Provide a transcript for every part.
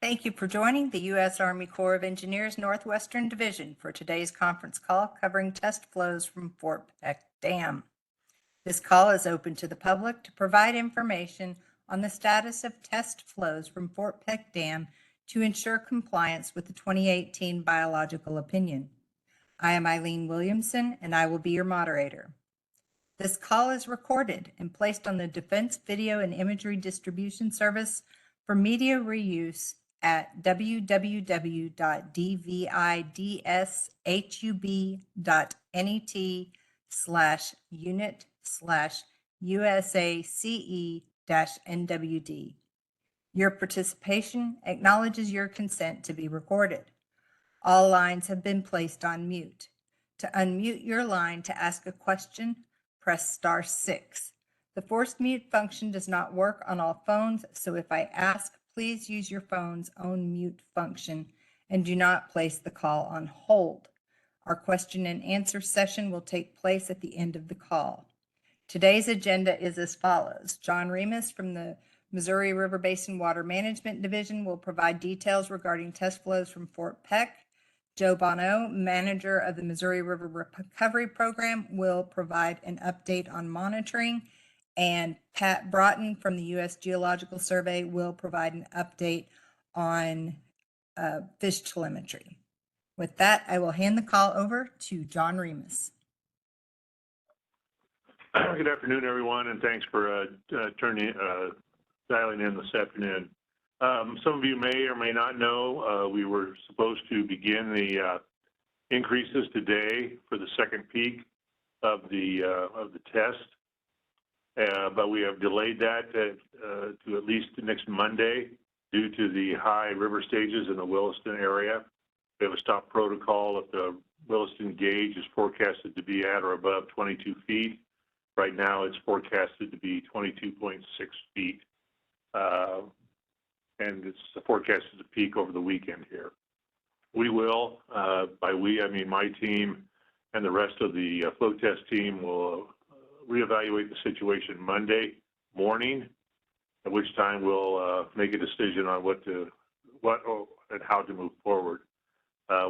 Thank you for joining the U.S. Army Corps of Engineers Northwestern Division for today's conference call covering test flows from Fort Peck Dam. This call is open to the public to provide information on the status of test flows from Fort Peck Dam to ensure compliance with the 2018 biological opinion. I am Eileen Williamson, and I will be your moderator. This call is recorded and placed on the Defense Video and Imagery Distribution Service for media reuse at www.dvidshub.net/unit/USACE-NWD. Your participation acknowledges your consent to be recorded. All lines have been placed on mute. To unmute your line to ask a question, press *6. The forced mute function does not work on all phones, so if I ask, please use your phone's own mute function and do not place the call on hold. Our question and answer session will take place at the end of the call. Today's agenda is as follows. John Remus from the Missouri River Basin Water Management Division will provide details regarding test flows from Fort Peck. Joe Bonneau, manager of the Missouri River Recovery Program, will provide an update on monitoring, and Pat Broughton from the U.S. Geological Survey will provide an update on fish telemetry. With that, I will hand the call over to John Remus. Good afternoon, everyone, and thanks for dialing in this afternoon. Some of you may or may not know we were supposed to begin the increases today for the second peak of the test, but we have delayed that to at least next Monday due to the high river stages in the Williston area. We have a stop protocol if the Williston gauge is forecasted to be at or above 22 feet. Right now, it's forecasted to be 22.6 feet. And it's forecasted to peak over the weekend here. We will, by we, I mean my team and the rest of the flow test team will reevaluate the situation Monday morning, at which time we'll make a decision on what and how to move forward.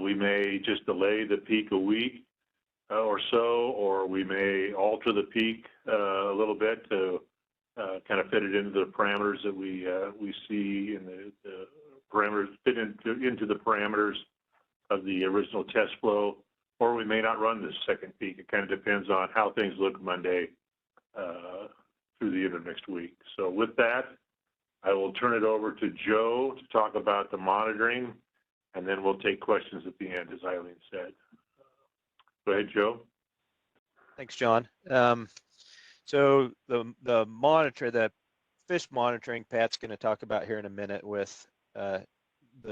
We may just delay the peak a week or so, or we may alter the peak a little bit to kind of fit it into the parameters that we see, and the parameters fit into the parameters of the original test flow, or we may not run this second peak. It kind of depends on how things look Monday through the end of next week. So with that, I will turn it over to Joe to talk about the monitoring, and then we'll take questions at the end, as Eileen said. Go ahead, Joe. Thanks, John. So the fish monitoring, Pat's going to talk about here in a minute with the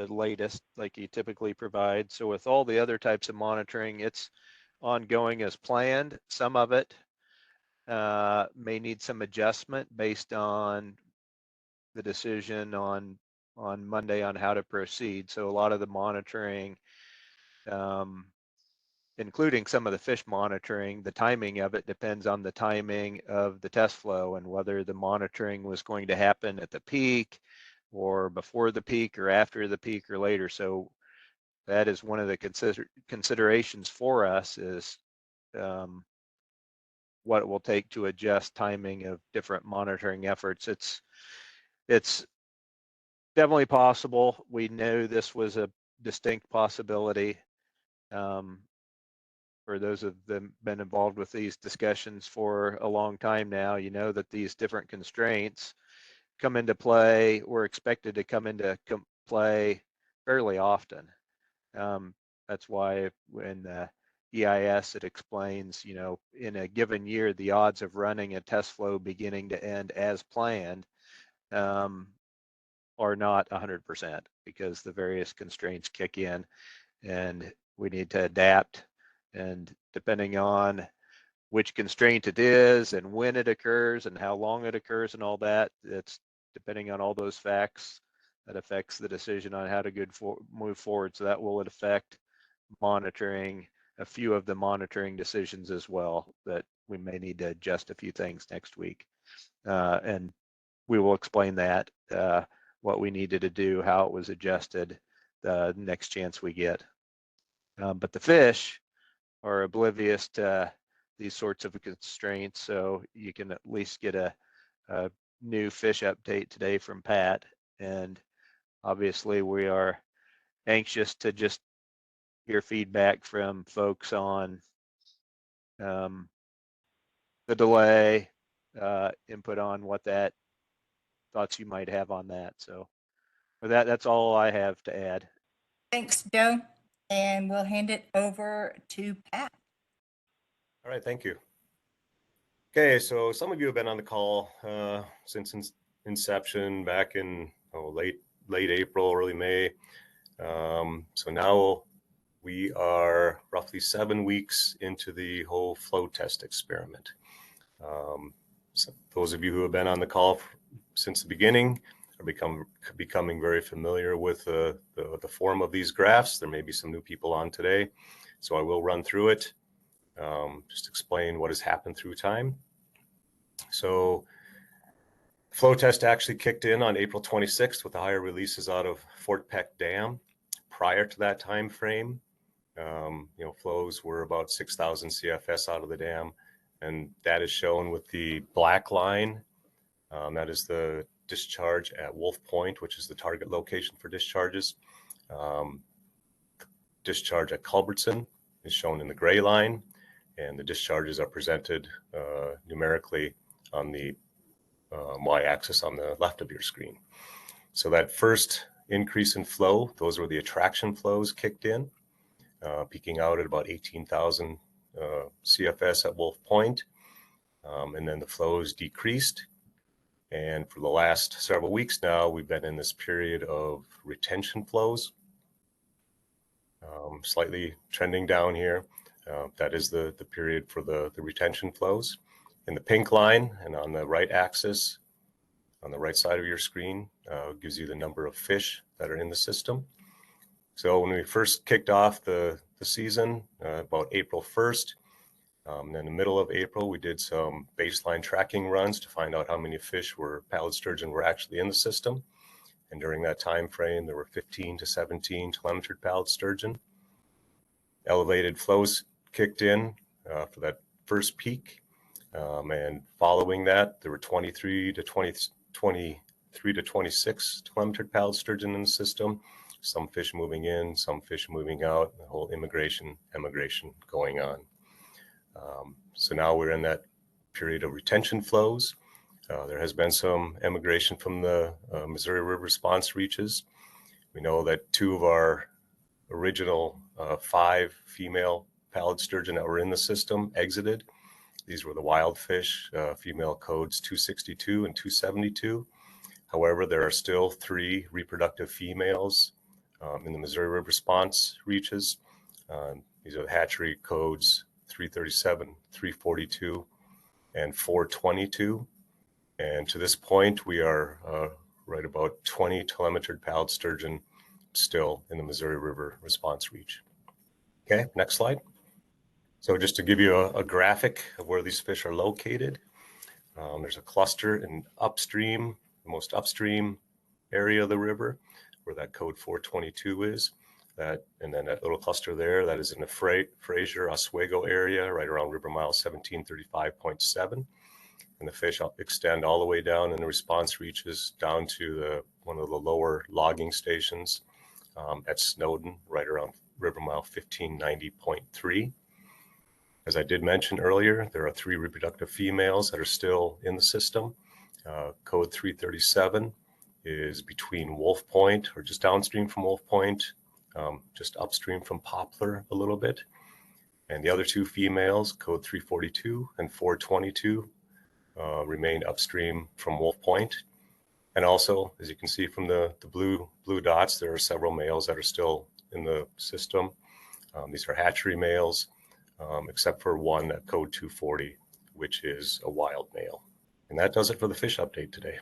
latest, like he typically provides. So with all the other types of monitoring, it's ongoing as planned. Some of it may need some adjustment based on the decision on Monday on how to proceed. So a lot of the monitoring, including some of the fish monitoring, the timing of it depends on the timing of the test flow and whether the monitoring was going to happen at the peak or before the peak or after the peak or later. So that is one of the considerations for us, is what it will take to adjust timing of different monitoring efforts. It's definitely possible. We knew this was a distinct possibility. For those of them been involved with these discussions for a long time now, you know that these different constraints come into play, or expected to come into play fairly often. That's why when the EIS, it explains, you know, in a given year, the odds of running a test flow beginning to end as planned are not 100%, because the various constraints kick in and we need to adapt. And depending on which constraint it is and when it occurs and how long it occurs and all that, it's depending on all those facts that affects the decision on how to move forward. So that will affect monitoring, a few of the monitoring decisions as well, that we may need to adjust a few things next week. And we will explain that what we needed to do, how it was adjusted the next chance we get. But the fish are oblivious to these sorts of constraints, so you can at least get a new fish update today from Pat. And obviously we are anxious to just hear feedback from folks on the delay, input on what that thoughts you might have on that. So with that, that's all I have to add. Thanks, Joe. And we'll hand it over to Pat. All right, thank you. Okay, so some of you have been on the call since inception back in late April, early May. So now we are roughly 7 weeks into the whole flow test experiment. So those of you who have been on the call since the beginning are becoming very familiar with the form of these graphs. There may be some new people on today, so I will run through it, just explain what has happened through time. So flow test actually kicked in on April 26th with the higher releases out of Fort Peck Dam. Prior to that time frame, flows were about 6,000 CFS out of the dam, and that is shown with the black line. That is the discharge at Wolf Point, which is the target location for discharges. Discharge at Culbertson is shown in the gray line, and the discharges are presented numerically on the y-axis on the left of your screen. So that first increase in flow, those were the attraction flows kicked in, peaking out at about 18,000 CFS at Wolf Point, and then the flows decreased. And for the last several weeks now, we've been in this period of retention flows, slightly trending down here. That is the period for the retention flows. In the pink line and on the right axis, on the right side of your screen, gives you the number of fish that are in the system. So when we first kicked off the season, about April 1st, in the middle of April, we did some baseline tracking runs to find out how many fish pallid sturgeon were actually in the system. And during that time frame, there were 15 to 17 telemetered pallid sturgeon. Elevated flows kicked in for that first peak. And following that, there were 23 to 26 telemetered pallid sturgeon in the system. Some fish moving in, some fish moving out, the whole emigration going on. So now we're in that period of retention flows. There has been some emigration from the Missouri River response reaches. We know that 2 of our original 5 female pallid sturgeon that were in the system exited. These were the wild fish, female codes 262 and 272. However, there are still 3 reproductive females in the Missouri River response reaches. These are the hatchery codes 337, 342, and 422. And to this point, we are right about 20 telemetered pallid sturgeon still in the Missouri River response reach. Okay, next slide. So just to give you a graphic of where these fish are located, there's a cluster in upstream, the most upstream area of the river, where that code 422 is. And then that little cluster there, that is in the Fraser Oswego area, right around river mile 1735.7. And the fish extend all the way down in the response reaches down to one of the lower logging stations at Snowden, right around river mile 1590.3. As I did mention earlier, there are 3 reproductive females that are still in the system. Code 337 is between Wolf Point, or just downstream from Wolf Point, just upstream from Poplar a little bit. And the other 2 females, code 342 and 422, remain upstream from Wolf Point. And also, as you can see from the blue dots, there are several males that are still in the system. These are hatchery males, except for one at code 240, which is a wild male. And that does it for the fish update today.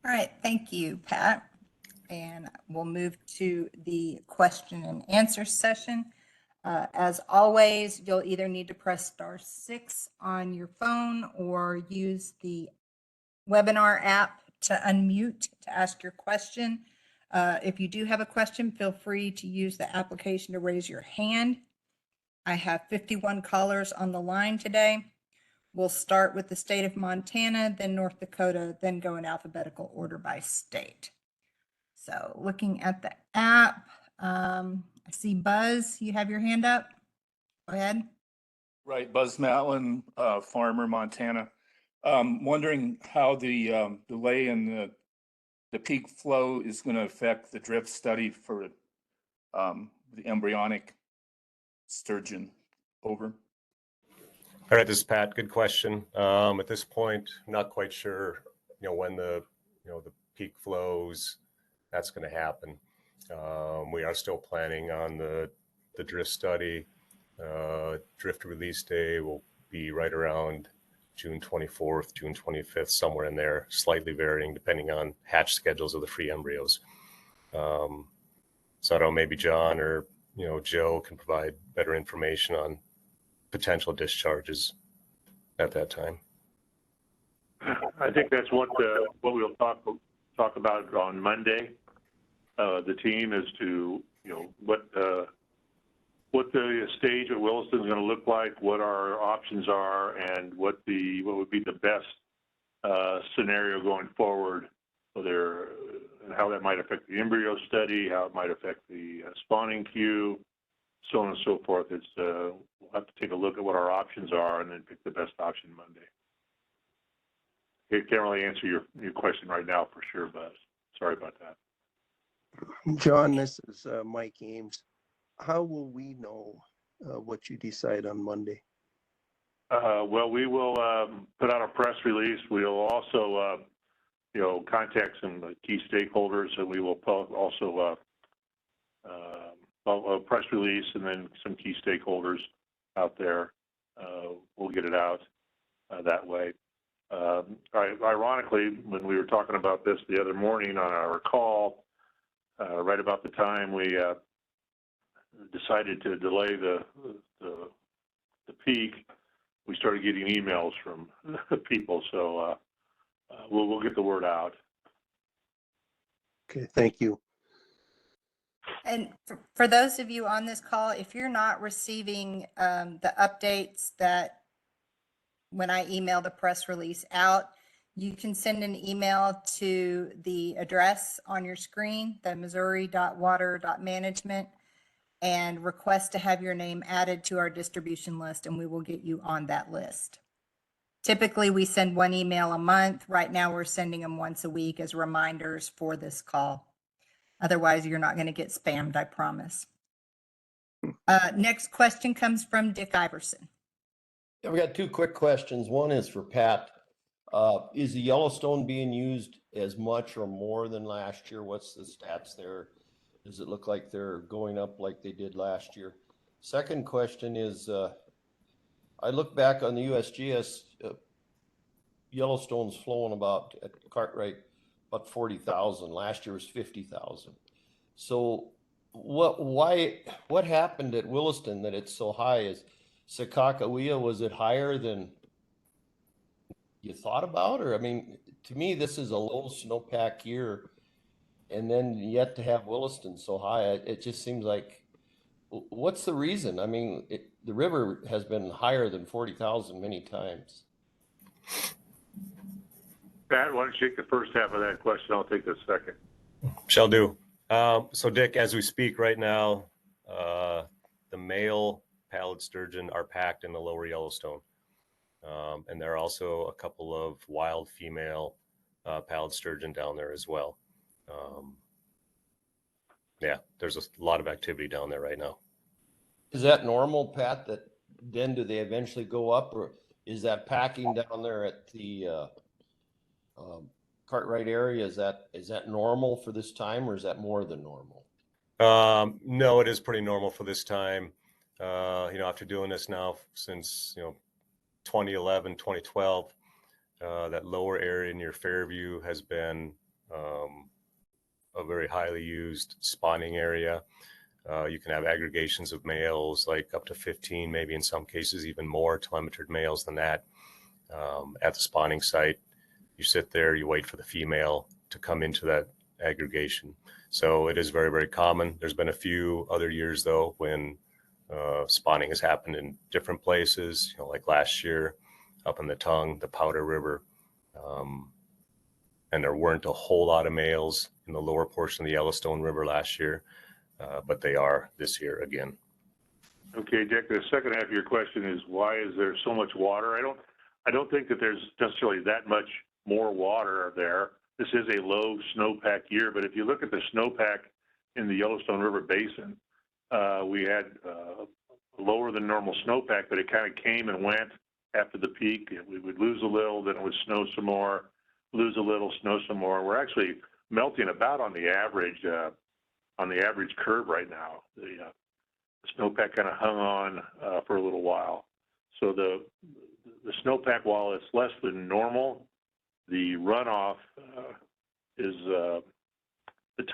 All right, thank you, Pat. And we'll move to the question and answer session. As always, you'll either need to press *6 on your phone or use the webinar app to unmute to ask your question. If you do have a question, feel free to use the application to raise your hand. I have 51 callers on the line today. We'll start with the state of Montana, then North Dakota, then go in alphabetical order by state. So looking at the app, I see Buzz, you have your hand up. Go ahead. Right, Buzz Matlin, farmer, Montana. Wondering how the delay in the peak flow is going to affect the drift study for the embryonic sturgeon. Over. All right, this is Pat. Good question. At this point, I'm not quite sure, when the peak flows, that's going to happen. We are still planning on the drift study. Drift release day will be right around June 24th, June 25th, somewhere in there, slightly varying depending on hatch schedules of the free embryos. So I don't know, maybe John or Joe can provide better information on potential discharges at that time. I think that's what we'll talk about on Monday. The team is to what the stage at Williston is going to look like, what our options are, and what would be the best scenario going forward. Whether and how that might affect the embryo study, how it might affect the spawning queue, so on and so forth. We'll have to take a look at what our options are and then pick the best option Monday. I can't really answer your question right now for sure, Buzz. Sorry about that. John, this is Mike Ames. How will we know what you decide on Monday? Well, we will put out a press release. We'll also, contact some key stakeholders, and we will also a press release, and then some key stakeholders out there. We'll get it out that way. Ironically, when we were talking about this the other morning on our call, right about the time we decided to delay the peak, we started getting emails from people. So we'll get the word out. Okay, thank you. And for those of you on this call, if you're not receiving the updates that when I email the press release out, you can send an email to the address on your screen, the missouri.water.management, and request to have your name added to our distribution list, and we will get you on that list. Typically, we send one email a month. Right now, we're sending them once a week as reminders for this call. Otherwise, you're not going to get spammed, I promise. Next question comes from Dick Iverson. Yeah, we got two quick questions. One is for Pat. Is the Yellowstone being used as much or more than last year? What's the stats there? Does it look like they're going up like they did last year? Second question is, I look back on the USGS, Yellowstone's flowing about at Cartwright about 40,000. Last year was 50,000. So what happened at Williston that it's so high? Is Sakakawea, was it higher than you thought about? Or, I mean, to me, this is a low snowpack year, and then yet to have Williston so high, it just seems like, what's the reason? I mean, the river has been higher than 40,000 many times. Pat, why don't you take the first half of that question? I'll take the second. Shall do. So Dick, as we speak right now, the male pallid sturgeon are packed in the lower Yellowstone. And there are also a couple of wild female pallid sturgeon down there as well. Yeah, there's a lot of activity down there right now. Is that normal, Pat, that then do they eventually go up, or is that packing down there at the Cartwright area? Is that normal for this time, or is that more than normal? No, it is pretty normal for this time. After doing this now since 2011, 2012, that lower area near Fairview has been a very highly used spawning area. You can have aggregations of males, like up to 15, maybe in some cases even more telemetered males than that, at the spawning site. You sit there, you wait for the female to come into that aggregation. So it is very, very common. There's been a few other years though when spawning has happened in different places, like last year up in the Tongue, the Powder River. And there weren't a whole lot of males in the lower portion of the Yellowstone River last year, but they are this year again. Okay, Dick, the second half of your question is why is there so much water? I don't think that there's necessarily that much more water there. This is a low snowpack year, but if you look at the snowpack in the Yellowstone River Basin, we had lower than normal snowpack, but it kind of came and went after the peak. We would lose a little, then it would snow some more, lose a little, snow some more. We're actually melting about on the average curve right now. The snowpack kind of hung on for a little while. So the snowpack, while it's less than normal, the runoff is the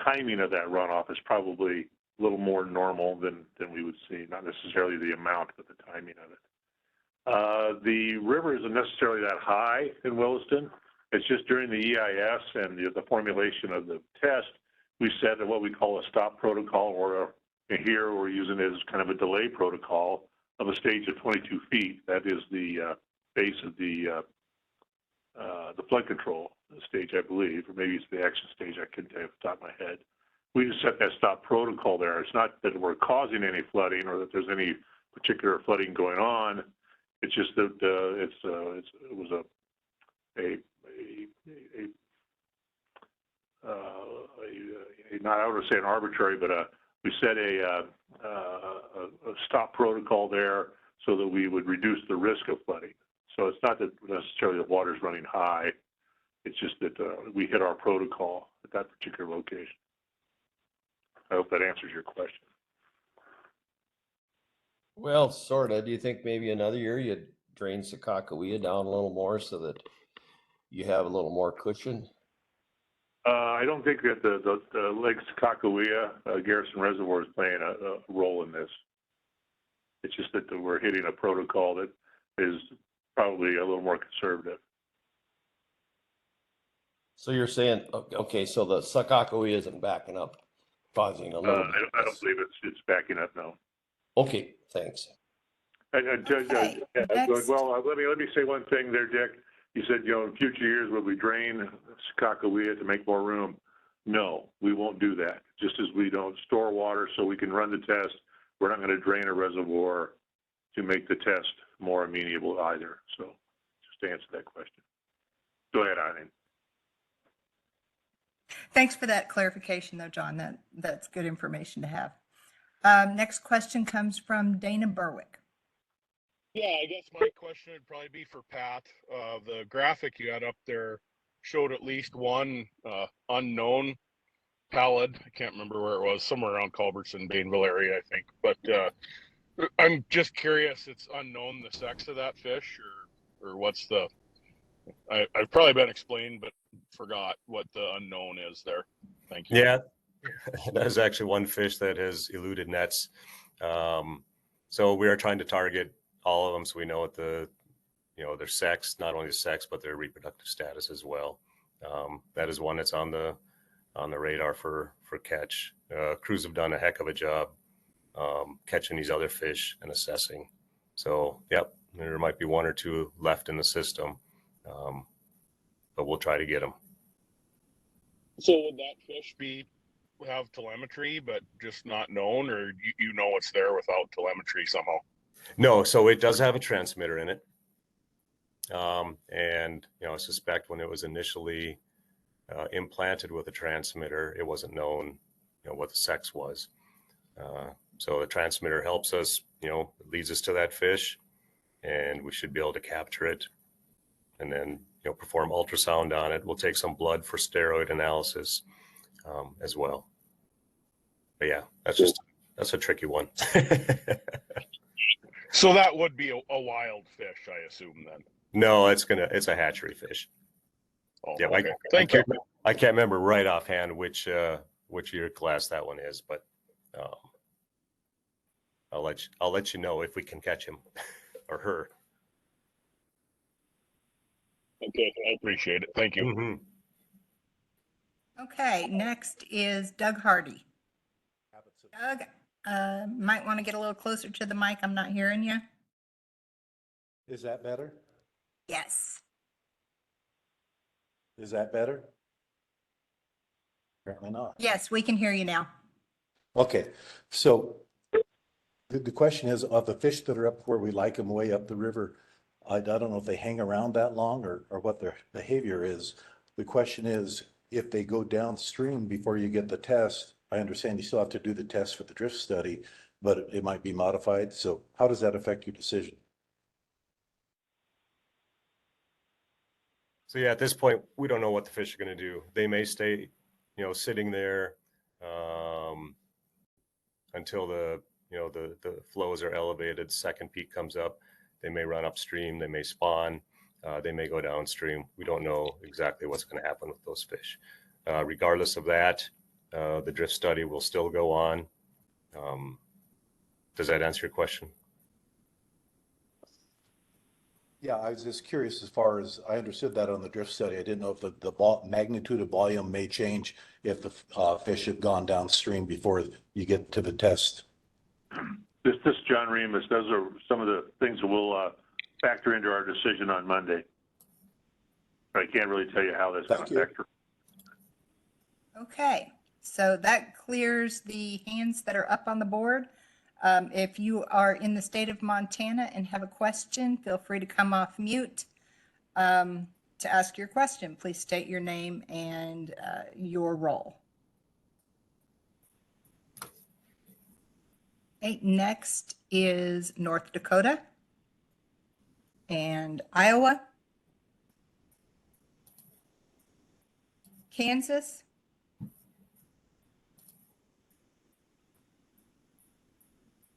timing of that runoff is probably a little more normal than we would see. Not necessarily the amount, but the timing of it. The river isn't necessarily that high in Williston. It's just during the EIS and the formulation of the test, we set what we call a stop protocol, or here we're using it as kind of a delay protocol of a stage of 22 feet. That is the base of the flood control stage, I believe, or maybe it's the action stage. I couldn't tell you off the top of my head. We just set that stop protocol there. It's not that we're causing any flooding or that there's any particular flooding going on. It's just that it was not, I would say an arbitrary, but we set a stop protocol there so that we would reduce the risk of flooding. So it's not that necessarily the water's running high. It's just that we hit our protocol at that particular location. I hope that answers your question. Well, sort of. Do you think maybe another year you'd drain Sakakawea down a little more so that you have a little more cushion? I don't think that the Lake Sakakawea Garrison Reservoir is playing a role in this. It's just that we're hitting a protocol that is probably a little more conservative. So you're saying, okay, so the Sakakawea isn't backing up, causing a little bit. I don't believe it's backing up, no. Okay, thanks. Okay, next. Well, let me say one thing there, Dick. You said, in future years, will we drain Sakakawea to make more room? No, we won't do that. Just as we don't store water so we can run the test, we're not going to drain a reservoir to make the test more amenable either. So just to answer that question. Go ahead, Eileen. Thanks for that clarification, though, John. That's good information to have. Next question comes from Dana Berwick. Yeah, I guess my question would probably be for Pat. The graphic you had up there showed at least one unknown pallid. I can't remember where it was, somewhere around Culbertson, Bainville area, I think. But I'm just curious, it's unknown the sex of that fish, or what's the... I've probably been explained, but forgot what the unknown is there. Thank you. Yeah, that is actually one fish that has eluded nets. So we are trying to target all of them so we know what their sex, not only the sex, but their reproductive status as well. That is one that's on the radar for catch. Crews have done a heck of a job catching these other fish and assessing. So, yep, there might be one or two left in the system, but we'll try to get them. So would that fish have telemetry, but just not known, or you know it's there without telemetry somehow? No, so it does have a transmitter in it. And, I suspect when it was initially implanted with a transmitter, it wasn't known, what the sex was. So the transmitter helps us, it leads us to that fish, and we should be able to capture it and then, perform ultrasound on it. We'll take some blood for steroid analysis as well. But yeah, that's a tricky one. So that would be a wild fish, I assume, then? No, it's a hatchery fish. Oh, yeah, okay. Thank you. I can't remember right offhand which year class that one is, but I'll let you know if we can catch him or her. Okay, I appreciate it. Thank you. Mhm. Okay, next is Doug Hardy. Doug, might want to get a little closer to the mic. I'm not hearing you. Is that better? Yes. Is that better? Apparently not. Yes, we can hear you now. Okay, so the question is, of the fish that are up where we like them way up the river, I don't know if they hang around that long or what their behavior is. The question is, if they go downstream before you get the test, I understand you still have to do the test for the drift study, but it might be modified. So how does that affect your decision? So yeah, at this point, we don't know what the fish are going to do. They may stay, sitting there until the flows are elevated. Second peak comes up. They may run upstream. They may spawn. They may go downstream. We don't know exactly what's going to happen with those fish. Regardless of that, the drift study will still go on. Does that answer your question? Yeah, I was just curious as far as I understood that on the drift study. I didn't know if the magnitude of volume may change if the fish have gone downstream before you get to the test. This is John Remus. Those are some of the things that we'll factor into our decision on Monday. I can't really tell you how that's going to factor. Okay, so that clears the hands that are up on the board. If you are in the state of Montana and have a question, feel free to come off mute to ask your question. Please state your name and your role. Okay, next is North Dakota and Iowa, Kansas,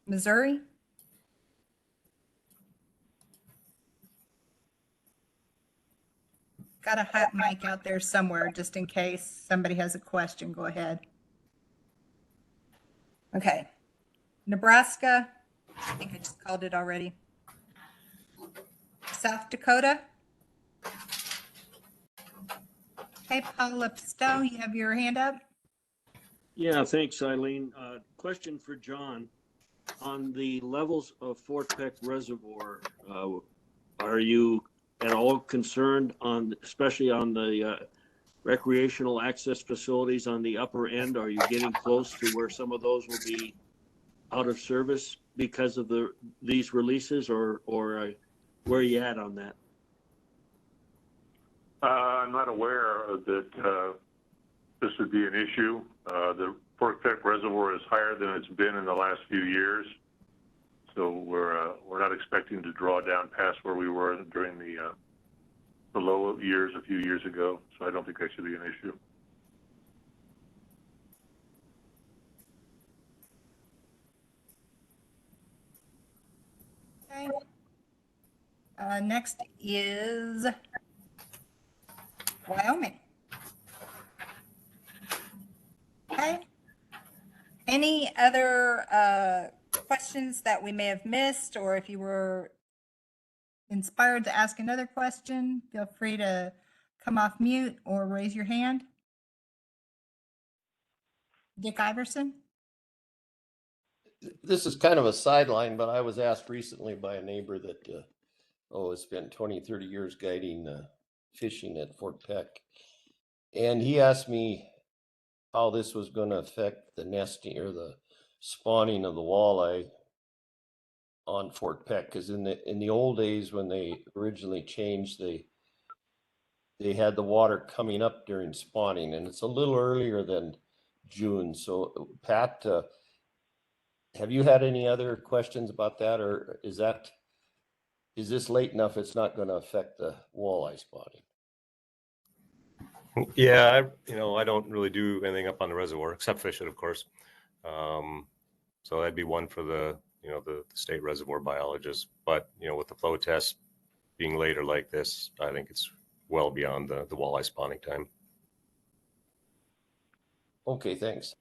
Missouri, got a hot mic out there somewhere just in case somebody has a question. Go ahead. Okay. Nebraska, I think I just called it already. South Dakota. Hey, Paula Stowe, you have your hand up? Yeah, thanks, Eileen. Question for John. On the levels of Fort Peck Reservoir, are you at all concerned on, especially on the recreational access facilities on the upper end? Are you getting close to where some of those will be out of service because of these releases, or where are you at on that? I'm not aware that this would be an issue. The Fort Peck Reservoir is higher than it's been in the last few years, so we're not expecting to draw down past where we were during the low years a few years ago. So I don't think that should be an issue. Okay. Next is Wyoming. Okay. Any other questions that we may have missed, or if you were inspired to ask another question, feel free to come off mute or raise your hand. Dick Iverson? This is kind of a sideline, but I was asked recently by a neighbor that, has spent 20, 30 years guiding fishing at Fort Peck. And he asked me how this was going to affect the nesting or the spawning of the walleye on Fort Peck. Because in the old days, when they originally changed, they had the water coming up during spawning, and it's a little earlier than June. So Pat, have you had any other questions about that, or is this late enough it's not going to affect the walleye spawning? Yeah, I don't really do anything up on the reservoir except fish it, of course. So that'd be one for the state reservoir biologist. But with the flow test being later like this, I think it's well beyond the walleye spawning time. Okay, thanks.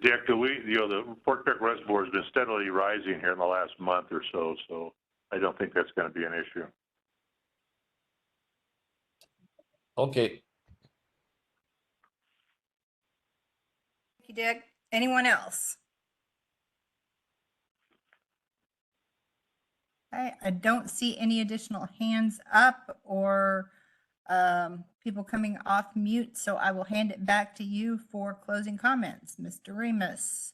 Dick, the Fort Peck Reservoir has been steadily rising here in the last month or so, so I don't think that's going to be an issue. Okay. Thank you, Dick. Anyone else? Okay, I don't see any additional hands up or people coming off mute, so I will hand it back to you for closing comments. Mr. Remus.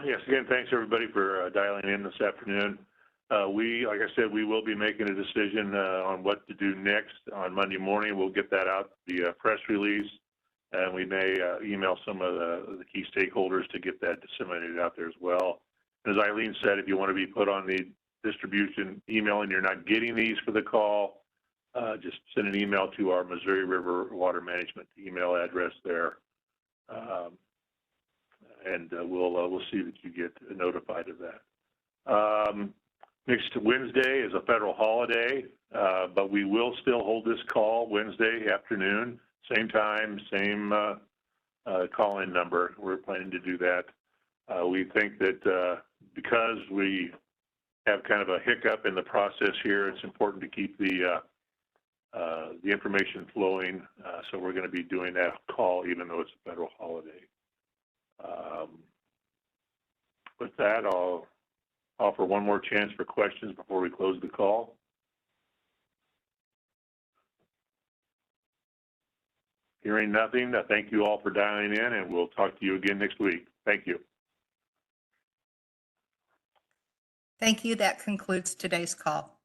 Yes, again, thanks everybody for dialing in this afternoon. Like I said, we will be making a decision on what to do next on Monday morning. We'll get that out via press release, and we may email some of the key stakeholders to get that disseminated out there as well. As Eileen said, if you want to be put on the distribution email and you're not getting these for the call, just send an email to our Missouri River Water Management email address there, and we'll see that you get notified of that. Next Wednesday is a federal holiday, but we will still hold this call Wednesday afternoon, same time, same call-in number. We're planning to do that. We think that because we have kind of a hiccup in the process here, it's important to keep the information flowing. So we're going to be doing that call even though it's a federal holiday. With that, I'll offer one more chance for questions before we close the call. Hearing nothing, I thank you all for dialing in, and we'll talk to you again next week. Thank you. Thank you. That concludes today's call.